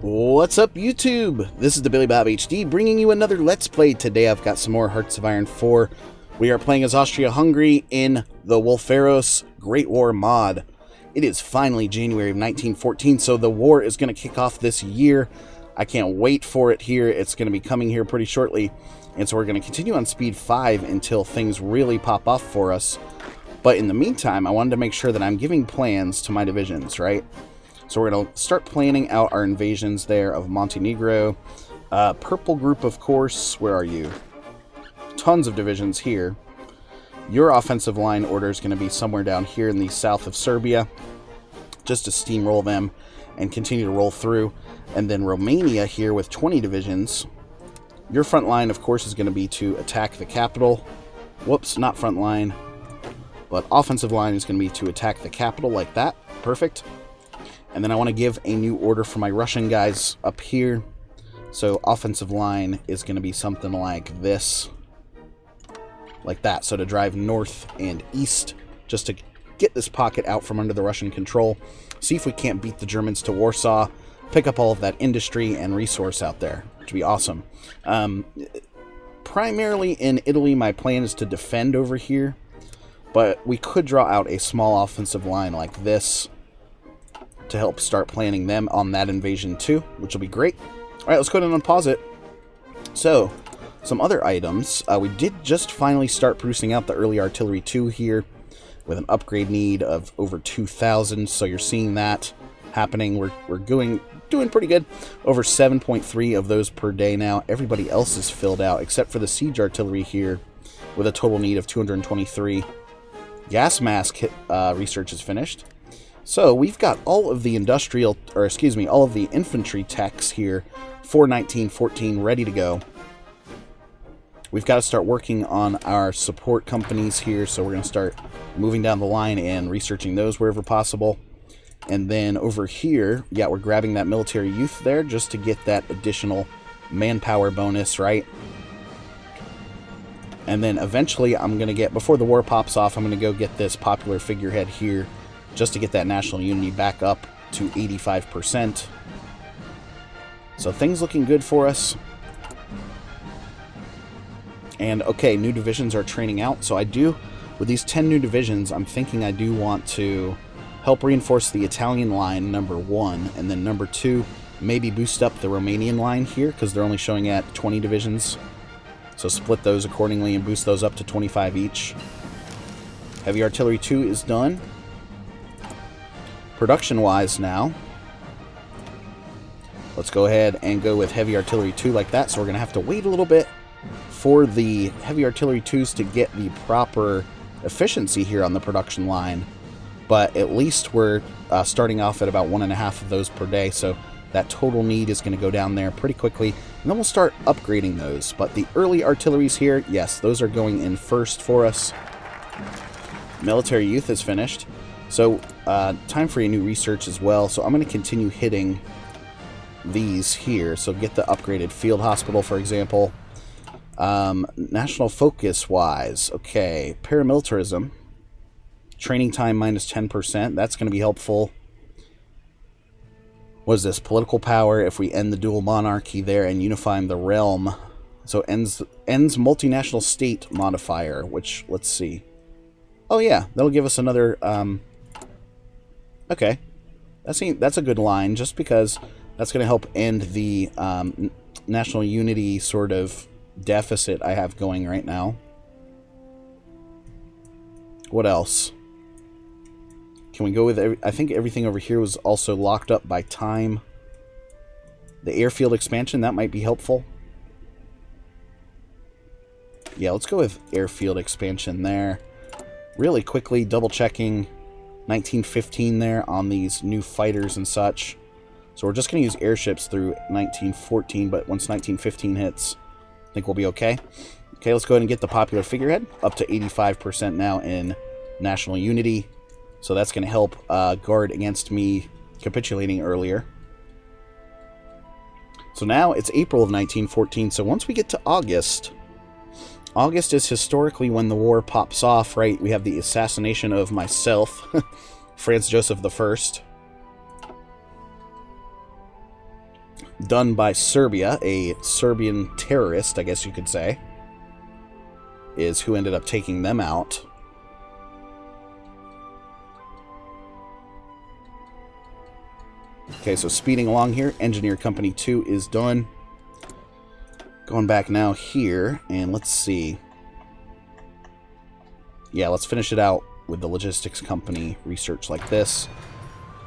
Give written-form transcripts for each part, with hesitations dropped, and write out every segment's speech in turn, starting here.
What's up, YouTube? This is the Billy Bob HD bringing you another Let's Play. Today I've got some more Hearts of Iron 4. We are playing as Austria Hungary in the Wolferos Great War mod. It is finally January of 1914, so the war is going to kick off this year. I can't wait for it here. It's going to be coming here pretty shortly. And so we're going to continue on speed 5 until things really pop off for us. But in the meantime, I wanted to make sure that I'm giving plans to my divisions, right? So we're going to start planning out our invasions there of Montenegro. Purple group, of course. Where are you? Tons of divisions here. Your offensive line order is going to be somewhere down here in the south of Serbia. Just to steamroll them and continue to roll through. And then Romania here with 20 divisions. Your front line, of course, is going to be to attack the capital. Whoops, not front line. But offensive line is going to be to attack the capital like that. Perfect. And then I want to give a new order for my Russian guys up here. So offensive line is going to be something like this. Like that. So to drive north and east, just to get this pocket out from under the Russian control. See if we can't beat the Germans to Warsaw. Pick up all of that industry and resource out there, which would be awesome. Primarily in Italy, my plan is to defend over here. But we could draw out a small offensive line like this to help start planning them on that invasion too, which will be great. All right, let's go ahead and unpause it. So, some other items. We did just finally start producing out the early artillery 2 here with an upgrade need of over 2,000. So you're seeing that happening. We're doing pretty good. Over 7.3 of those per day now. Everybody else is filled out except for the siege artillery here with a total need of 223. Gas mask research is finished. So we've got all of the all of the infantry techs here for 1914 ready to go. We've got to start working on our support companies here, so we're going to start moving down the line and researching those wherever possible. And then over here, yeah, we're grabbing that military youth there just to get that additional manpower bonus, right? And then eventually I'm going to get, before the war pops off, I'm going to go get this popular figurehead here just to get that national unity back up to 85%. So things looking good for us. And okay, new divisions are training out. So I do, with these 10 new divisions, I'm thinking I do want to help reinforce the Italian line, number 1. And then number 2, maybe boost up the Romanian line here, because they're only showing at 20 divisions. So split those accordingly and boost those up to 25 each. Heavy Artillery 2 is done. Production-wise now, let's go ahead and go with Heavy Artillery 2 like that. So we're going to have to wait a little bit for the Heavy Artillery 2s to get the proper efficiency here on the production line. But at least we're starting off at about 1.5 of those per day. So that total need is going to go down there pretty quickly. And then we'll start upgrading those. But the early artilleries here, yes, those are going in first for us. Military youth is finished. So, time for a new research as well. So I'm going to continue hitting these here. So get the upgraded field hospital, for example. National focus-wise, okay, paramilitarism. Training time minus 10%. That's going to be helpful. What is this? Political power. If we end the dual monarchy there and unify the realm. So ends multinational state modifier, which, let's see. Oh yeah, that'll give us another... Okay, that's a good line, just because that's going to help end the national unity sort of deficit I have going right now. What else? Can we go with... I think everything over here was also locked up by time. The airfield expansion, that might be helpful. Yeah, let's go with airfield expansion there. Really quickly, double-checking 1915 there on these new fighters and such. So we're just going to use airships through 1914, but once 1915 hits, I think we'll be okay. Okay, let's go ahead and get the popular figurehead up to 85% now in national unity. So that's going to help guard against me capitulating earlier. So now it's April of 1914, so once we get to August... August is historically when the war pops off, right? We have the assassination of myself, Franz Joseph I. done by Serbia, a Serbian terrorist, I guess you could say, is who ended up taking them out. Okay, so speeding along here, Engineer Company 2 is done. Going back now here, and let's see. Yeah, let's finish it out with the Logistics Company research like this.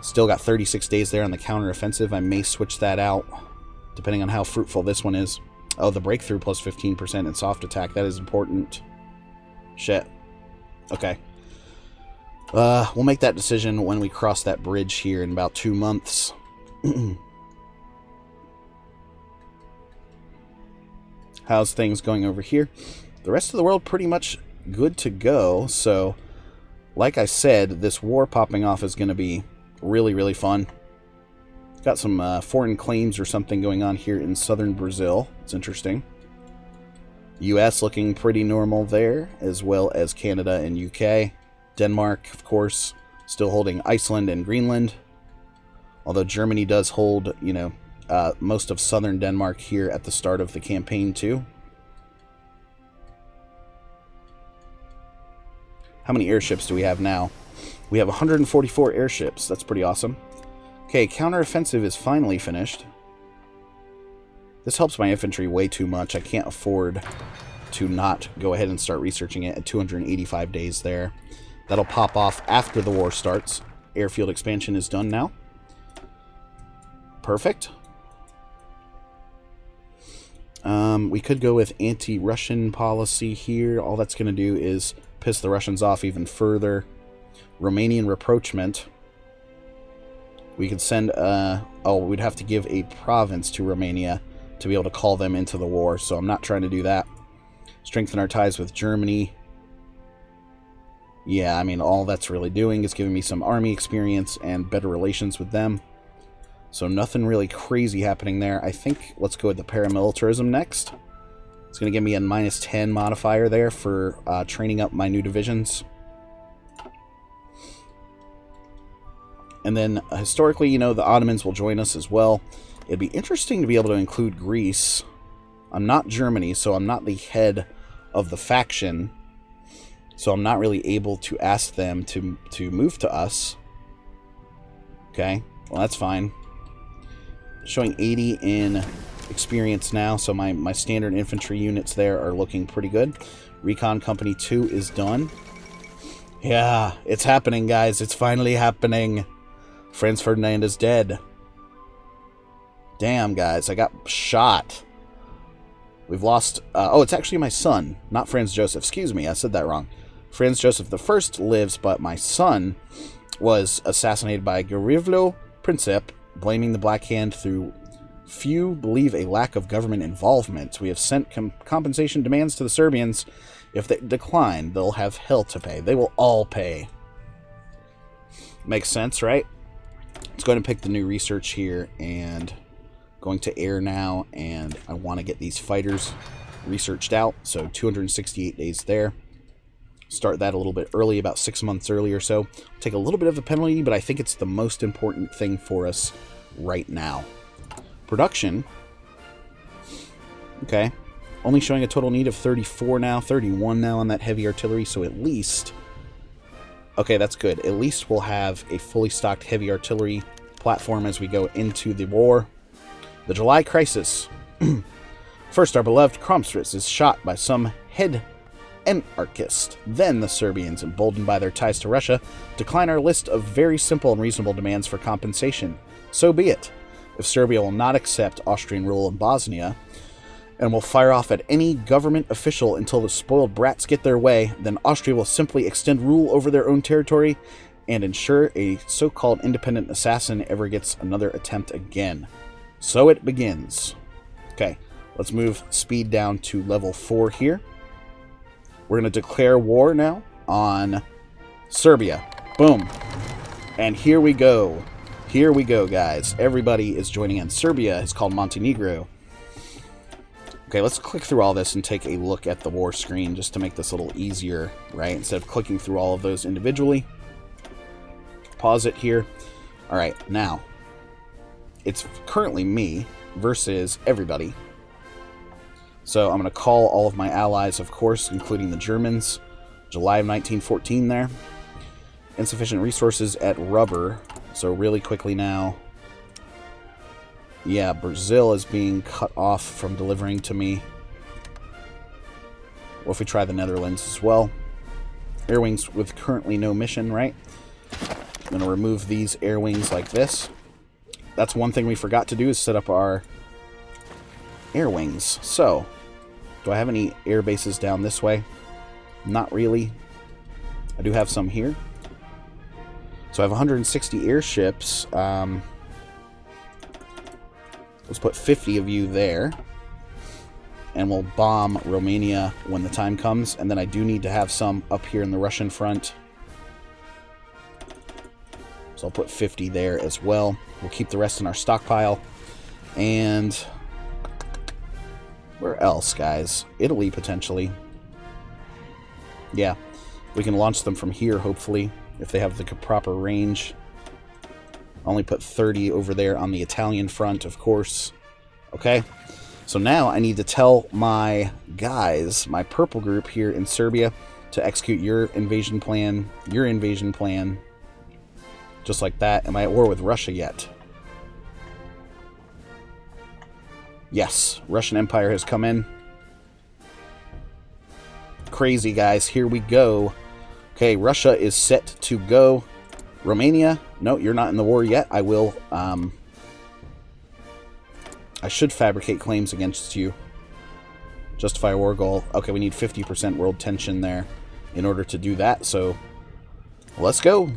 Still got 36 days there on the counteroffensive. I may switch that out, depending on how fruitful this one is. Oh, the breakthrough plus 15% in soft attack. That is important. Shit. Okay. We'll make that decision when we cross that bridge here in about 2 months. How's things going over here? The rest of the world pretty much good to go. So, like I said, this war popping off is going to be really, really fun. Got some foreign claims or something going on here in southern Brazil. It's interesting. US looking pretty normal there, as well as Canada and UK. Denmark, of course, still holding Iceland and Greenland. Although Germany does hold, you know, most of southern Denmark here at the start of the campaign, too. How many airships do we have now? We have 144 airships. That's pretty awesome. Okay, counteroffensive is finally finished. This helps my infantry way too much. I can't afford to not go ahead and start researching it at 285 days there. That'll pop off after the war starts. Airfield expansion is done now. Perfect. We could go with anti-Russian policy here. All that's going to do is piss the Russians off even further. Romanian rapprochement. We could send, we'd have to give a province to Romania to be able to call them into the war, so I'm not trying to do that. Strengthen our ties with Germany. Yeah, I mean, all that's really doing is giving me some army experience and better relations with them. So nothing really crazy happening there. I think let's go with the paramilitarism next. It's going to give me a -10 modifier there for training up my new divisions. And then, historically, you know, the Ottomans will join us as well. It'd be interesting to be able to include Greece. I'm not Germany, so I'm not the head of the faction. So I'm not really able to ask them to move to us. Okay, well, that's fine. Showing 80 in experience now, so my standard infantry units there are looking pretty good. Recon Company 2 is done. Yeah, it's happening, guys. It's finally happening. Franz Ferdinand is dead. Damn, guys, I got shot. We've lost... oh, it's actually my son, not Franz Joseph. Excuse me, I said that wrong. Franz Joseph I lives, but my son was assassinated by Gavrilo Princip, blaming the Black Hand through, few believe, a lack of government involvement. We have sent compensation demands to the Serbians. If they decline, they'll have hell to pay. They will all pay. Makes sense, right? Let's go ahead and pick the new research here, and going to air now, and I want to get these fighters researched out, so 268 days there. Start that a little bit early, about 6 months early or so. Take a little bit of a penalty, but I think it's the most important thing for us right now. Production. Okay. Only showing a total need of 34 now, 31 now on that heavy artillery, so at least... Okay, that's good. At least we'll have a fully stocked heavy artillery platform as we go into the war. The July Crisis. First, our beloved Kromstritz is shot by some head anarchist. Then the Serbians, emboldened by their ties to Russia, decline our list of very simple and reasonable demands for compensation. So be it. If Serbia will not accept Austrian rule in Bosnia, and will fire off at any government official until the spoiled brats get their way, then Austria will simply extend rule over their own territory and ensure a so-called independent assassin ever gets another attempt again. So it begins. Okay, let's move speed down to level 4 here. We're going to declare war now on Serbia. Boom. And here we go. Here we go, guys. Everybody is joining in. Serbia is called Montenegro. Okay, let's click through all this and take a look at the war screen just to make this a little easier, right? Instead of clicking through all of those individually. Pause it here. All right, now, it's currently me versus everybody. So I'm going to call all of my allies, of course, including the Germans. July of 1914 there. Insufficient resources at rubber. So really quickly now. Yeah, Brazil is being cut off from delivering to me. What if we try the Netherlands as well? Air wings with currently no mission, right? I'm going to remove these air wings like this. That's one thing we forgot to do, is set up our air wings. So, do I have any air bases down this way? Not really. I do have some here. So I have 160 airships. Let's put 50 of you there. And we'll bomb Romania when the time comes. And then I do need to have some up here in the Russian front. So I'll put 50 there as well. We'll keep the rest in our stockpile. And where else, guys? Italy, potentially. Yeah, we can launch them from here, hopefully, if they have the proper range. I'll only put 30 over there on the Italian front, of course. Okay, so now I need to tell my guys, my purple group here in Serbia, to execute your invasion plan, just like that. Am I at war with Russia yet? Yes, Russian Empire has come in. Crazy, guys. Here we go. Okay, Russia is set to go. Romania, no, you're not in the war yet. I will, I should fabricate claims against you. Justify a war goal. Okay, we need 50% world tension there in order to do that, so let's go.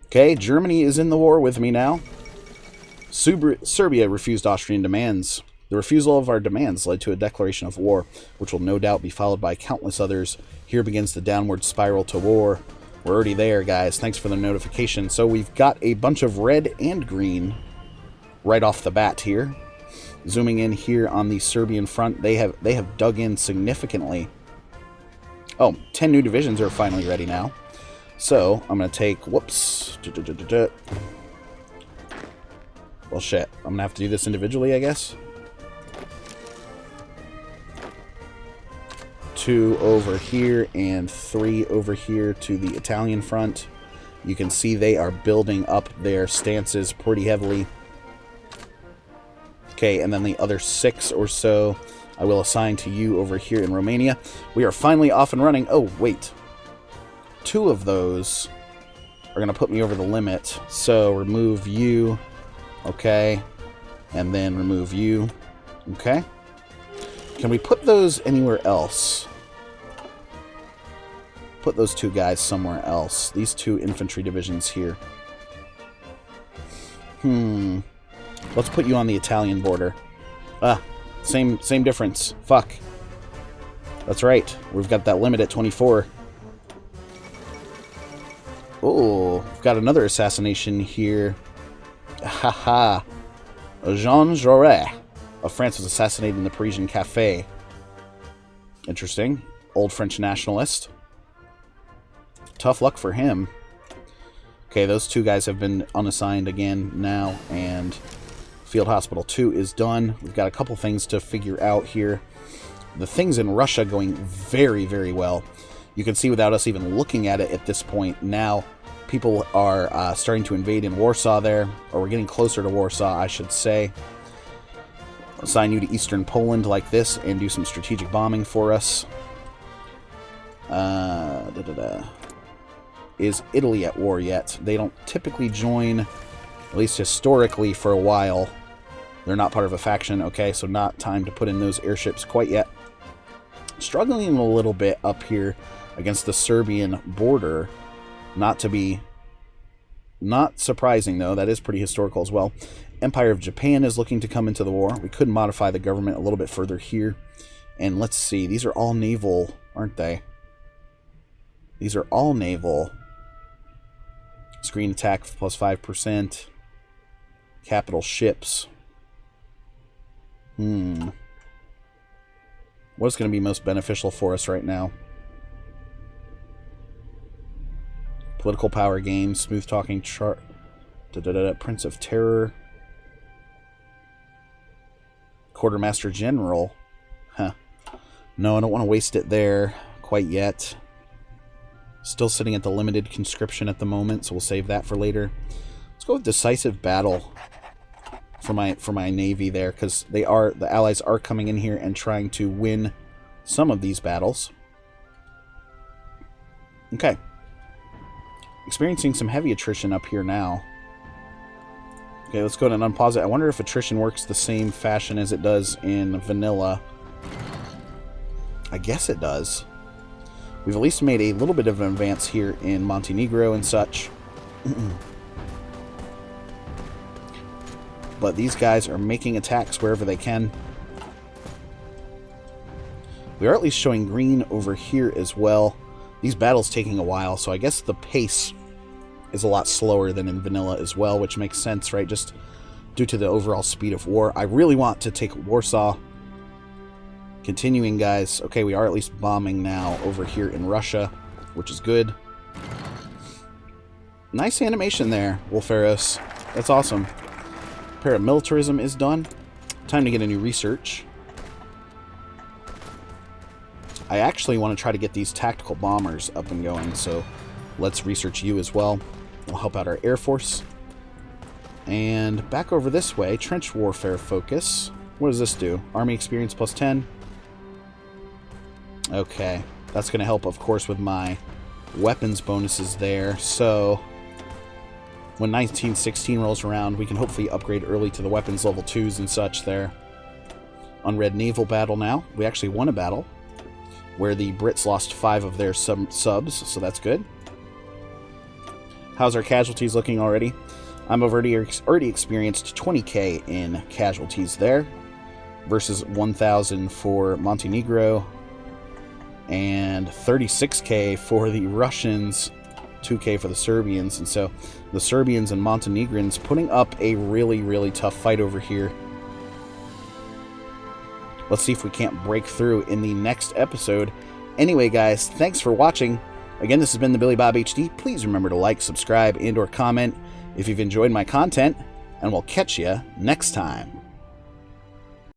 Okay, Germany is in the war with me now. Serbia refused Austrian demands. The refusal of our demands led to a declaration of war, which will no doubt be followed by countless others. Here begins the downward spiral to war. We're already there, guys. Thanks for the notification. So we've got a bunch of red and green right off the bat here. Zooming in here on the Serbian front, they have dug in significantly. Oh, 10 new divisions are finally ready now. So I'm going to take, whoops. Well, shit. I'm going to have to do this individually, I guess. 2 over here and 3 over here to the Italian front. You can see they are building up their stances pretty heavily. Okay, and then the other 6 or so I will assign to you over here in Romania. We are finally off and running. Oh, wait. 2 of those are going to put me over the limit. So remove you. Okay. And then remove you. Okay. Can we put those anywhere else? Put those 2 guys somewhere else. These 2 infantry divisions here. Let's put you on the Italian border. Same difference. Fuck. That's right. We've got that limit at 24. Oh, we've got another assassination here. Haha. Jean Jaurès of France was assassinated in the Parisian cafe. Interesting. Old French nationalist. Tough luck for him. Okay, those 2 guys have been unassigned again now, and Field Hospital 2 is done. We've got a couple things to figure out here. The things in Russia going very, very well. You can see without us even looking at it at this point, now people are starting to invade in Warsaw there, or we're getting closer to Warsaw, I should say. Assign you to Eastern Poland like this and do some strategic bombing for us. Is Italy at war yet? They don't typically join, at least historically, for a while. They're not part of a faction. Okay, so not time to put in those airships quite yet. Struggling a little bit up here against the Serbian border. Not surprising, though. That is pretty historical as well. Empire of Japan is looking to come into the war. We could modify the government a little bit further here. And let's see. These are all naval, aren't they? These are all naval. Screen attack plus 5%. Capital ships. What's going to be most beneficial for us right now? Political power games, smooth talking, Prince of Terror. Quartermaster General. Huh. No, I don't want to waste it there quite yet. Still sitting at the limited conscription at the moment, so we'll save that for later. Let's go with Decisive Battle for my navy there, because the Allies are coming in here and trying to win some of these battles. Okay. Experiencing some heavy attrition up here now. Okay, let's go ahead and unpause it. I wonder if attrition works the same fashion as it does in vanilla. I guess it does. We've at least made a little bit of an advance here in Montenegro and such. But these guys are making attacks wherever they can. We are at least showing green over here as well. These battles taking a while, so I guess the pace is a lot slower than in vanilla as well, which makes sense, right? Just due to the overall speed of war. I really want to take Warsaw. Continuing, guys. Okay, we are at least bombing now over here in Russia, which is good. Nice animation there, Wolferos. That's awesome. Paramilitarism is done. Time to get a new research. I actually want to try to get these tactical bombers up and going, so let's research you as well. We'll help out our Air Force. And back over this way, trench warfare focus. What does this do? Army experience plus 10. Okay, that's going to help, of course, with my weapons bonuses there. So when 1916 rolls around, we can hopefully upgrade early to the weapons level 2s and such there. Unread naval battle now. We actually won a battle where the Brits lost 5 of their subs, so that's good. How's our casualties looking already? I've already experienced 20k in casualties there versus 1,000 for Montenegro and 36k for the Russians, 2k for the Serbians. And so the Serbians and Montenegrins putting up a really, really tough fight over here. Let's see if we can't break through in the next episode. Anyway, guys, thanks for watching. Again, this has been the Billy Bob HD. Please remember to like, subscribe, and/or comment if you've enjoyed my content, and we'll catch you next time.